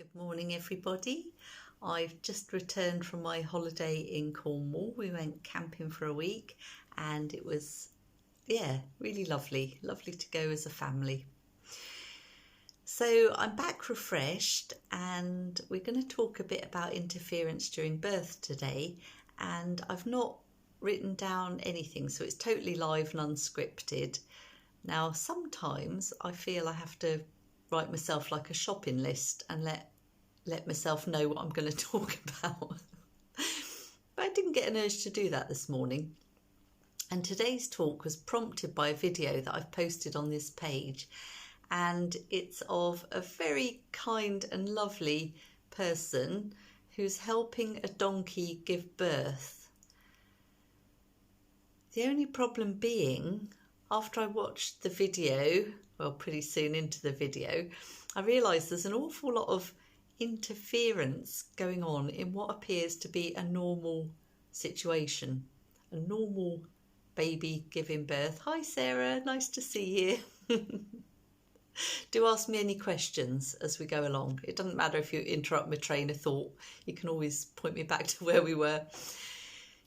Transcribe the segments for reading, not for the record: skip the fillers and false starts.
Good morning, everybody. I've just returned from my holiday in Cornwall. We went camping for a week and it was, really lovely. Lovely to go as a family. So I'm back refreshed and we're going to talk a bit about interference during birth today. And I've not written down anything, so it's totally live and unscripted. Now, sometimes I feel I have to write myself like a shopping list and let myself know what I'm going to talk about. But I didn't get an urge to do that this morning. And today's talk was prompted by a video that I've posted on this page, and it's of a very kind and lovely person who's helping a donkey give birth. The only problem being, after I watched the video, well, pretty soon into the video, I realised there's an awful lot of interference going on in what appears to be a normal situation, a normal baby giving birth. Hi Sarah, nice to see you. Do ask me any questions as we go along. It doesn't matter if you interrupt my train of thought, you can always point me back to where we were.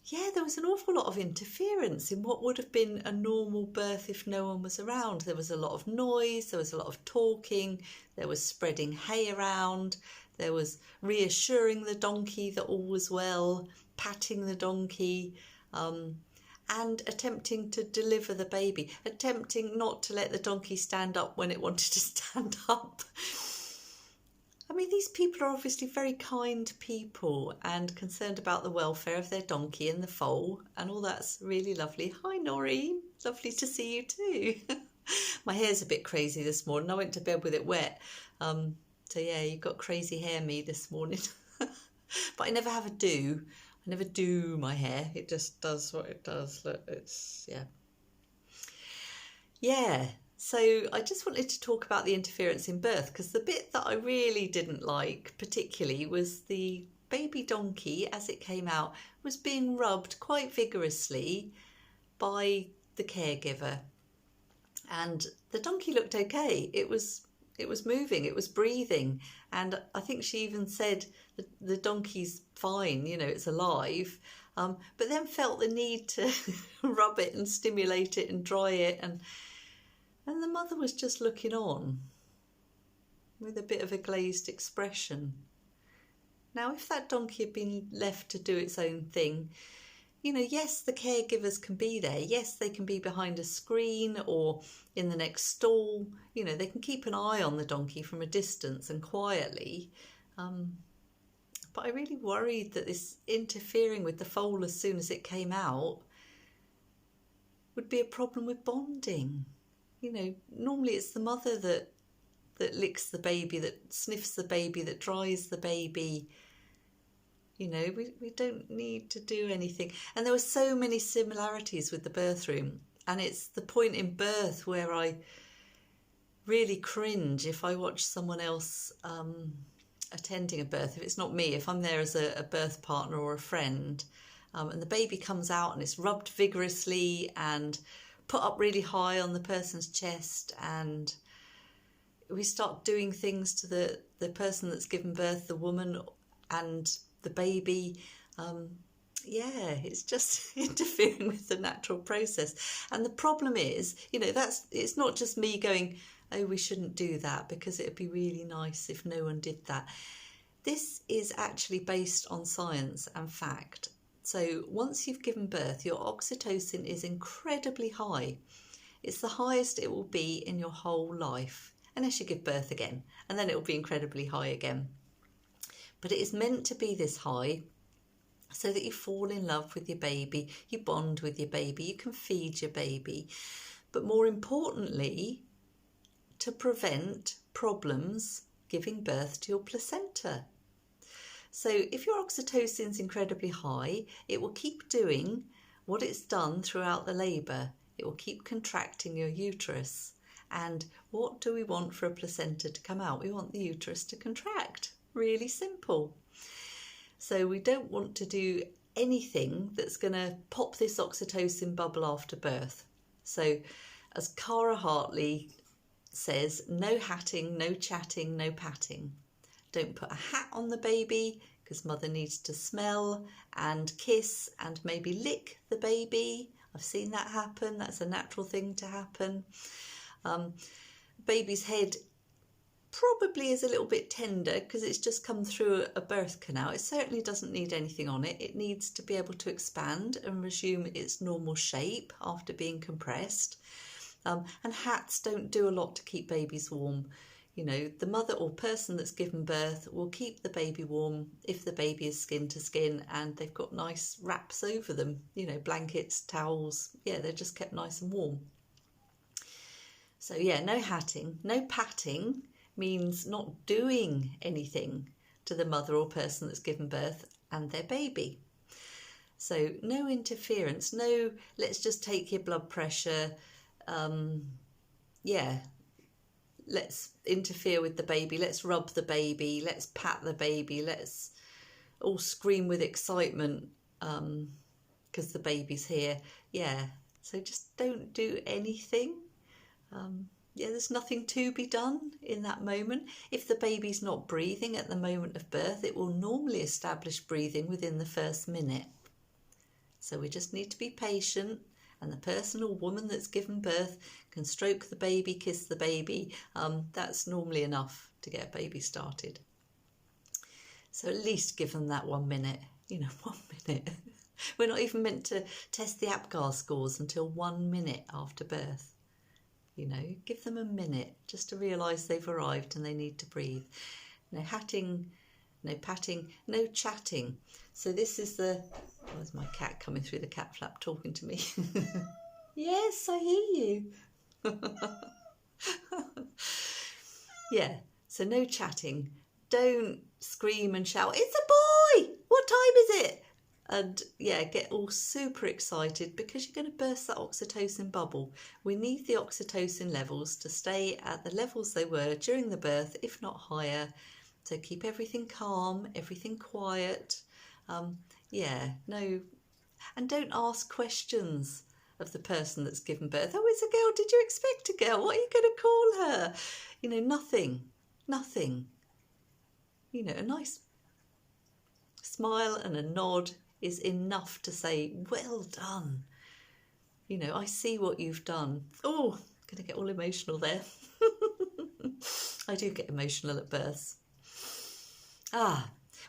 Yeah, there was an awful lot of interference in what would have been a normal birth if no one was around. There was a lot of noise, there was a lot of talking, there was spreading hay around, there was reassuring the donkey that all was well, patting the donkey, and attempting to deliver the baby, attempting not to let the donkey stand up when it wanted to stand up. I mean, these people are obviously very kind people and concerned about the welfare of their donkey and the foal, and all that's really lovely. Hi Noreen, lovely to see you too. My hair's a bit crazy this morning. I went to bed with it wet. So yeah, you've got crazy hair me this morning. But I never have a do. I never do my hair. It just does what it does. Look, it's, yeah. Yeah. So I just wanted to talk about the interference in birth, because the bit that I really didn't like particularly was the baby donkey, as it came out, was being rubbed quite vigorously by the caregiver. And the donkey looked okay. It was moving, it was breathing. And I think she even said that the donkey's fine, you know, it's alive. But then felt the need to rub it and stimulate it and dry it, and the mother was just looking on with a bit of a glazed expression. Now, if that donkey had been left to do its own thing, you know, yes, the caregivers can be there. Yes, they can be behind a screen or in the next stall. You know, they can keep an eye on the donkey from a distance and quietly. But I really worried that this interfering with the foal as soon as it came out would be a problem with bonding. You know, normally it's the mother that licks the baby, that sniffs the baby, that dries the baby. You know, we don't need to do anything. And there were so many similarities with the birth room. And it's the point in birth where I really cringe if I watch someone else attending a birth. If it's not me, if I'm there as a birth partner or a friend, and the baby comes out and it's rubbed vigorously and put up really high on the person's chest, and we start doing things to the person that's given birth, the woman and the baby. It's just interfering with the natural process. And the problem is, you know, it's not just me going, oh, we shouldn't do that because it would be really nice if no one did that. This is actually based on science and fact. So once you've given birth, your oxytocin is incredibly high. It's the highest it will be in your whole life, unless you give birth again, and then it will be incredibly high again. But it is meant to be this high so that you fall in love with your baby, you bond with your baby, you can feed your baby. But more importantly, to prevent problems giving birth to your placenta. So if your oxytocin is incredibly high, it will keep doing what it's done throughout the labour. It will keep contracting your uterus. And what do we want for a placenta to come out? We want the uterus to contract. Really simple. So we don't want to do anything that's going to pop this oxytocin bubble after birth. So as Cara Hartley says, no hatting, no chatting, no patting. Don't put a hat on the baby because mother needs to smell and kiss and maybe lick the baby. I've seen that happen. That's a natural thing to happen. Baby's head probably is a little bit tender because it's just come through a birth canal. It certainly doesn't need anything on it. It needs to be able to expand and resume its normal shape after being compressed. And hats don't do a lot to keep babies warm. You know, the mother or person that's given birth will keep the baby warm if the baby is skin to skin and they've got nice wraps over them, you know, blankets, towels. Yeah, they're just kept nice and warm. So yeah, no hatting, no patting means not doing anything to the mother or person that's given birth and their baby. So no interference, no let's just take your blood pressure, let's interfere with the baby, let's rub the baby, let's pat the baby, let's all scream with excitement because the baby's here. Yeah, so just don't do anything. There's nothing to be done in that moment. If the baby's not breathing at the moment of birth, it will normally establish breathing within the first minute. So we just need to be patient, and the person or woman that's given birth can stroke the baby, kiss the baby. That's normally enough to get a baby started. So at least give them that 1 minute, 1 minute. We're not even meant to test the APGAR scores until 1 minute after birth. Give them a minute just to realise they've arrived and they need to breathe. No hatting, no patting, no chatting. So this is there's my cat coming through the cat flap talking to me. Yes, I hear you. Yeah, so no chatting. Don't scream and shout, "It's a boy! What time is it?" And get all super excited because you're going to burst that oxytocin bubble. We need the oxytocin levels to stay at the levels they were during the birth, if not higher. So keep everything calm, everything quiet. And don't ask questions of the person that's given birth. "Oh, it's a girl. Did you expect a girl? What are you going to call her?" Nothing. A nice smile and a nod is enough to say, "Well done. I see what you've done." Oh, I'm going to get all emotional there. I do get emotional at births.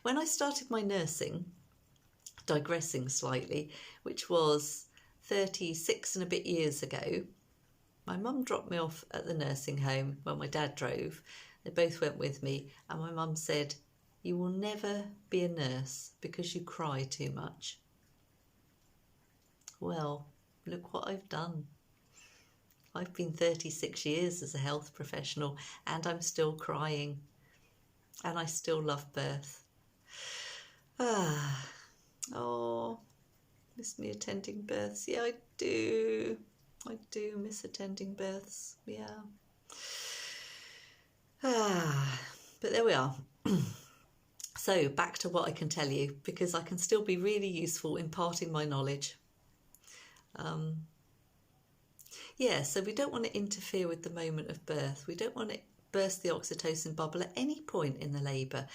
When I started my nursing, digressing slightly, which was 36 and a bit years ago, my mum dropped me off at the nursing home. Well, my dad drove. They both went with me, and my mum said, "You will never be a nurse because you cry too much." Well, look what I've done. I've been 36 years as a health professional and I'm still crying, and I still love birth. Miss me attending births. Yeah, I do. I do miss attending births. Yeah. But there we are. So back to what I can tell you, because I can still be really useful imparting my knowledge. So we don't want to interfere with the moment of birth. We don't want to burst the oxytocin bubble at any point in the labour.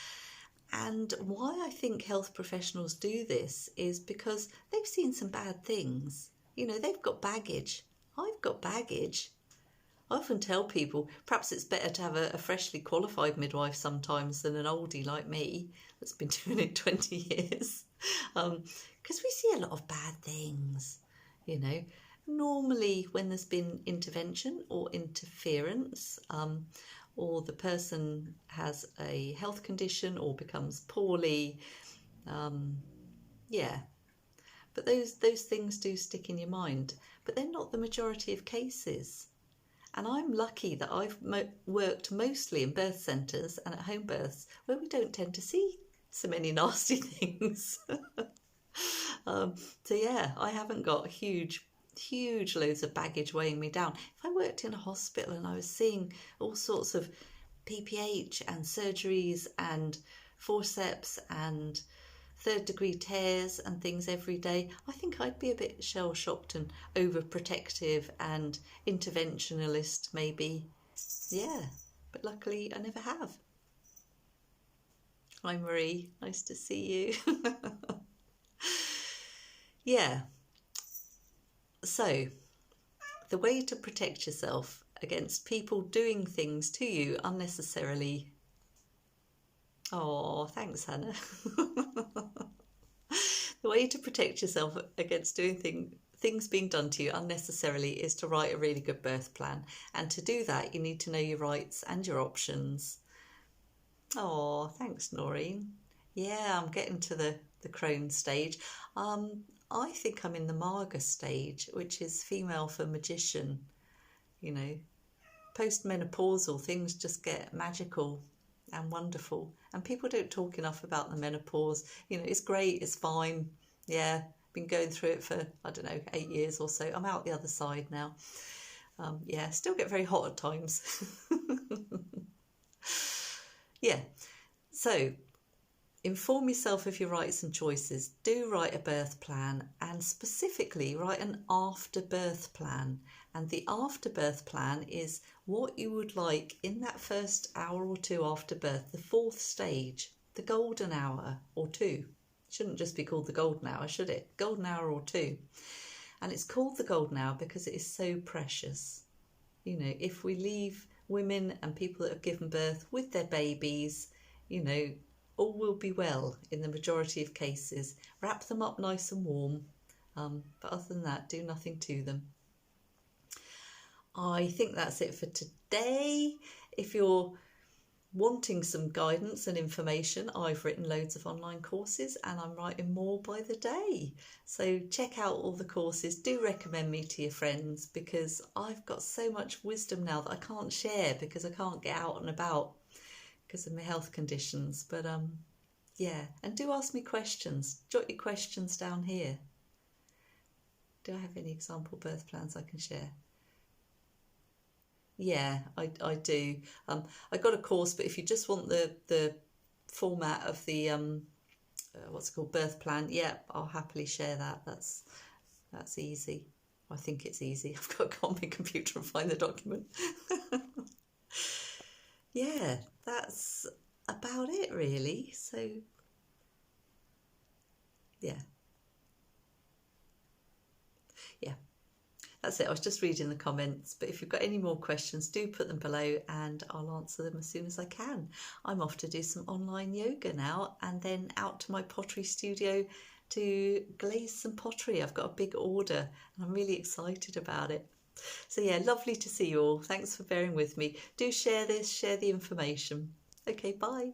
And why I think health professionals do this is because they've seen some bad things. They've got baggage. I've got baggage. I often tell people perhaps it's better to have a freshly qualified midwife sometimes than an oldie like me that's been doing it 20 years. Because we see a lot of bad things, Normally when there's been intervention or interference, or the person has a health condition or becomes poorly, but those things do stick in your mind, but they're not the majority of cases. And I'm lucky that I've worked mostly in birth centres and at home births where we don't tend to see so many nasty things. I haven't got huge loads of baggage weighing me down. If I worked in a hospital and I was seeing all sorts of PPH and surgeries and forceps and third-degree tears and things every day, I think I'd be a bit shell-shocked and overprotective and interventionalist maybe. Yeah, but luckily I never have. Hi Marie, nice to see you. Yeah, so the way to protect yourself against people doing things to you unnecessarily. Oh, thanks, Hannah. The way to protect yourself against doing things being done to you unnecessarily is to write a really good birth plan. And to do that, you need to know your rights and your options. Oh, thanks, Noreen. Yeah, I'm getting to the crone stage. I think I'm in the Marga stage, which is female for magician. You know, post-menopausal things just get magical and wonderful. And people don't talk enough about the menopause. You know, it's great, it's fine. Yeah, been going through it for, I don't know, 8 years or so. I'm out the other side now. Yeah, still get very hot at times. Yeah, so inform yourself of your rights and choices. Do write a birth plan, and specifically write an after birth plan. And the after birth plan is what you would like in that first hour or two after birth, the fourth stage, the golden hour or two. It shouldn't just be called the golden hour, should it? Golden hour or two. And it's called the golden hour because it is so precious. You know, if we leave women and people that have given birth with their babies, you know, all will be well in the majority of cases. Wrap them up nice and warm, but other than that, do nothing to them. I think that's it for today. If you're wanting some guidance and information, I've written loads of online courses and I'm writing more by the day. So check out all the courses. Do recommend me to your friends because I've got so much wisdom now that I can't share because I can't get out and about because of my health conditions. But yeah, and do ask me questions. Jot your questions down here. Do I have any example birth plans I can share? Yeah, I do. I got a course, but if you just want the format of the what's it called, birth plan, yeah, I'll happily share that. That's easy. I think it's easy. I've got to go on my computer and find the document. Yeah, that's about it really. So yeah, yeah. That's it. I was just reading the comments, but if you've got any more questions, do put them below and I'll answer them as soon as I can. I'm off to do some online yoga now and then out to my pottery studio to glaze some pottery. I've got a big order and I'm really excited about it. So yeah, lovely to see you all. Thanks for bearing with me. Do share this, share the information. Okay, bye.